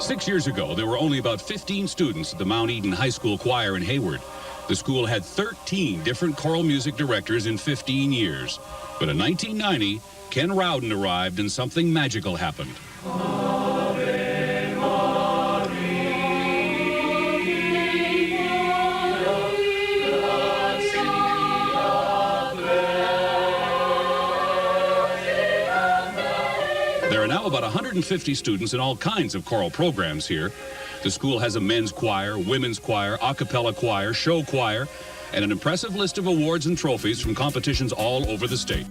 6 years ago, there were only about 15 students at the Mount Eden High School Choir in Hayward. The school had 13 different choral music directors in 15 years. But in 1990, Ken Rowden arrived and something magical happened. There are now about 150 students in all kinds of choral programs here. The school has a men's choir, women's choir, a cappella choir, show choir, and an impressive list of awards and trophies from competitions all over the state.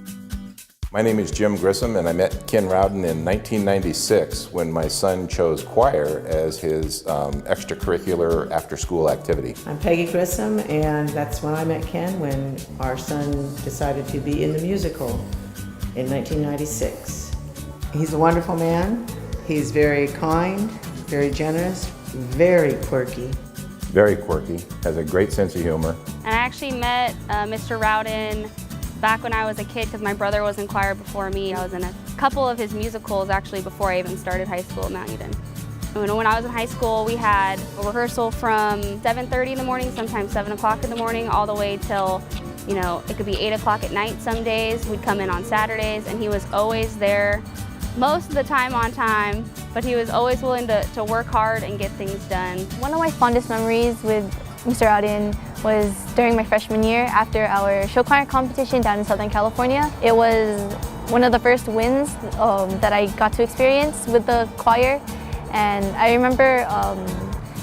My name is Jim Grissom, and I met Ken Rowden in 1996 when my son chose choir as his extracurricular after-school activity. I'm Peggy Grissom, and that's when I met Ken, when our son decided to be in the musical in 1996. He's a wonderful man. He's very kind, very generous, very quirky. Very quirky, has a great sense of humor. And I actually met Mr. Rowden back when I was a kid because my brother was in choir before me. I was in a couple of his musicals actually before I even started high school at Mount Eden. When I was in high school, we had a rehearsal from 7:30 in the morning, sometimes 7 o'clock in the morning, all the way till, it could be 8 o'clock at night some days. We'd come in on Saturdays, and he was always there, most of the time on time, but he was always willing to work hard and get things done. One of my fondest memories with Mr. Rowden was during my freshman year after our show choir competition down in Southern California. It was one of the first wins that I got to experience with the choir, and I remember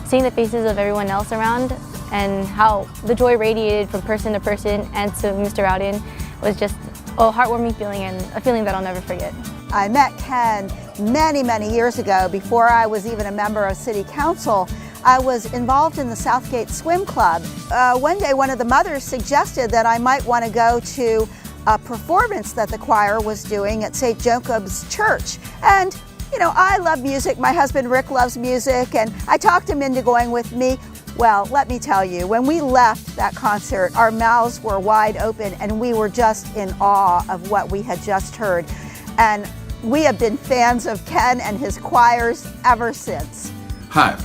seeing the faces of everyone else around and how the joy radiated from person to person and to Mr. Rowden was just a heartwarming feeling and a feeling that I'll never forget. I met Ken many, many years ago before I was even a member of City Council. I was involved in the Southgate Swim Club. One day one of the mothers suggested that I might want to go to a performance that the choir was doing at St. Jacob's Church. And I love music, my husband Rick loves music, and I talked him into going with me. Well, let me tell you, when we left that concert, our mouths were wide open and we were just in awe of what we had just heard. And we have been fans of Ken and his choirs ever since. Hi,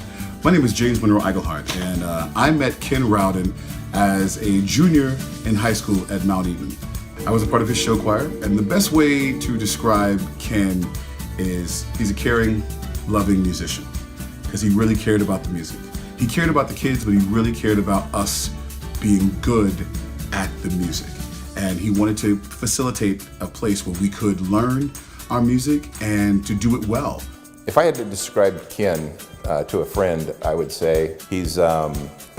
my name is James Monroe Eigelhart, and I met Ken Rowden as a junior in high school at Mount Eden. I was a part of his show choir, and the best way to describe Ken is he's a caring, loving musician, because he really cared about the music. He cared about the kids, but he really cared about us being good at the music. And he wanted to facilitate a place where we could learn our music and to do it well. If I had to describe Ken to a friend, I would say he's a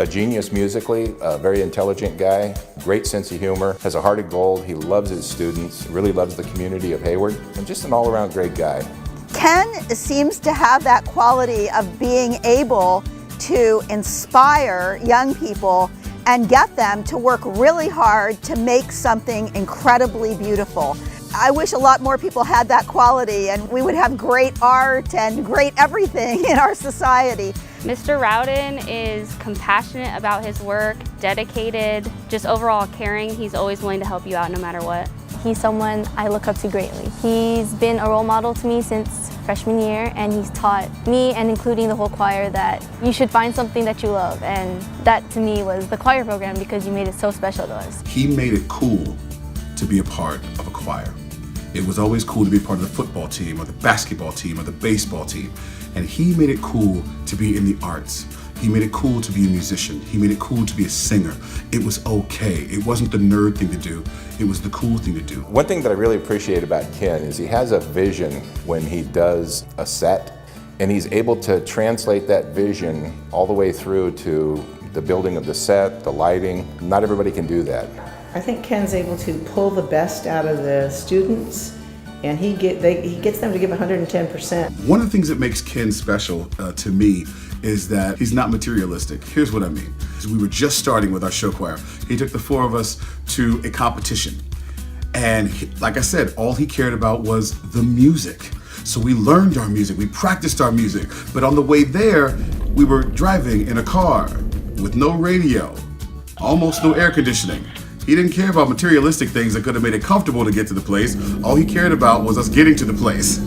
genius musically, a very intelligent guy, great sense of humor, has a heart of gold, he loves his students, really loves the community of Hayward, and just an all-around great guy. Ken seems to have that quality of being able to inspire young people and get them to work really hard to make something incredibly beautiful. I wish a lot more people had that quality, and we would have great art and great everything in our society. Mr. Rowden is compassionate about his work, dedicated, just overall caring. He's always willing to help you out no matter what. He's someone I look up to greatly. He's been a role model to me since freshman year, and he's taught me, and including the whole choir, that you should find something that you love, and that to me was the choir program because you made it so special to us. He made it cool to be a part of a choir. It was always cool to be a part of the football team or the basketball team or the baseball team. And he made it cool to be in the arts. He made it cool to be a musician. He made it cool to be a singer. It was okay. It wasn't the nerd thing to do. It was the cool thing to do. One thing that I really appreciate about Ken is he has a vision when he does a set, and he's able to translate that vision all the way through to the building of the set, the lighting. Not everybody can do that. I think Ken's able to pull the best out of the students, and he gets them to give 110%. One of the things that makes Ken special to me is that he's not materialistic. Here's what I mean. We were just starting with our show choir. He took the 4 of us to a competition. And like I said, all he cared about was the music. So we learned our music, we practiced our music. But on the way there, we were driving in a car with no radio, almost no air conditioning. He didn't care about materialistic things that could have made it comfortable to get to the place. All he cared about was us getting to the place.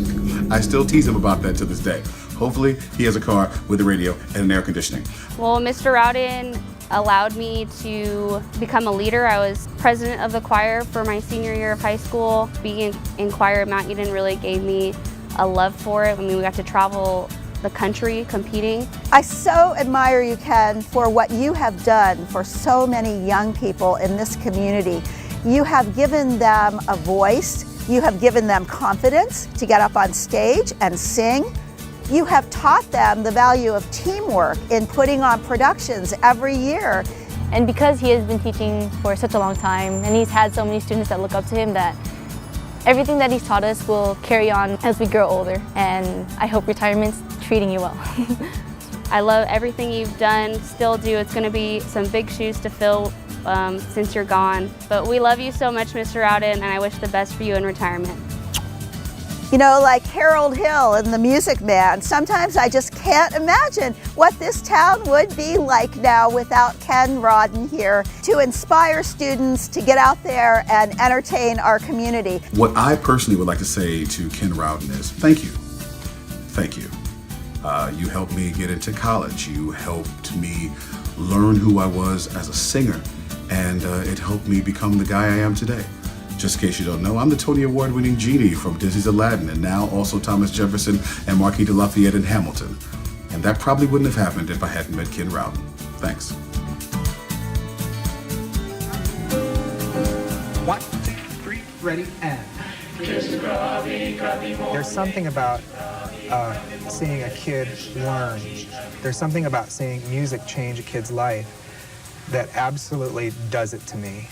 I still tease him about that to this day. Hopefully, he has a car with a radio and an air conditioning. Well, Mr. Rowden allowed me to become a leader. I was president of the choir for my senior year of high school. Being in choir at Mount Eden really gave me a love for it. I mean, we got to travel the country competing. I so admire you, Ken, for what you have done for so many young people in this community. You have given them a voice. You have given them confidence to get up on stage and sing. You have taught them the value of teamwork in putting on productions every year. And because he has been teaching for such a long time and he's had so many students that look up to him, that everything that he's taught us will carry on as we grow older. And I hope retirement's treating you well. I love everything you've done, still do. It's going to be some big shoes to fill since you're gone. But we love you so much, Mr. Rowden, and I wish the best for you in retirement. You know, like Harold Hill in The Music Man, sometimes I just can't imagine what this town would be like now without Ken Rowden here to inspire students to get out there and entertain our community. What I personally would like to say to Ken Rowden is thank you. Thank you. You helped me get into college. You helped me learn who I was as a singer, and it helped me become the guy I am today. Just in case you don't know, I'm the Tony Award-winning genie from Disney's Aladdin, and now also Thomas Jefferson and Marquis de Lafayette in Hamilton. And that probably wouldn't have happened if I hadn't met Ken Rowden. Thanks. 1, 2, 3, ready, and. There's something about seeing a kid learn. There's something about seeing music change a kid's life that absolutely does it to me.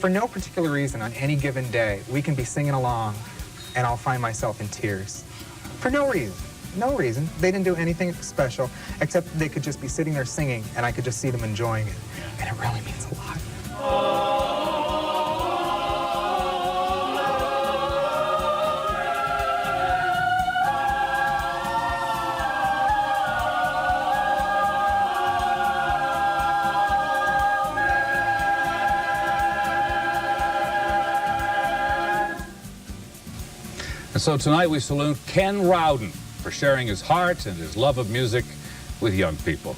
For no particular reason, on any given day, we can be singing along and I'll find myself in tears. For no reason. No reason. They didn't do anything special, except they could just be sitting there singing and I could just see them enjoying it. And it really means a lot. And so tonight we salute Ken Rowden for sharing his heart and his love of music with young people.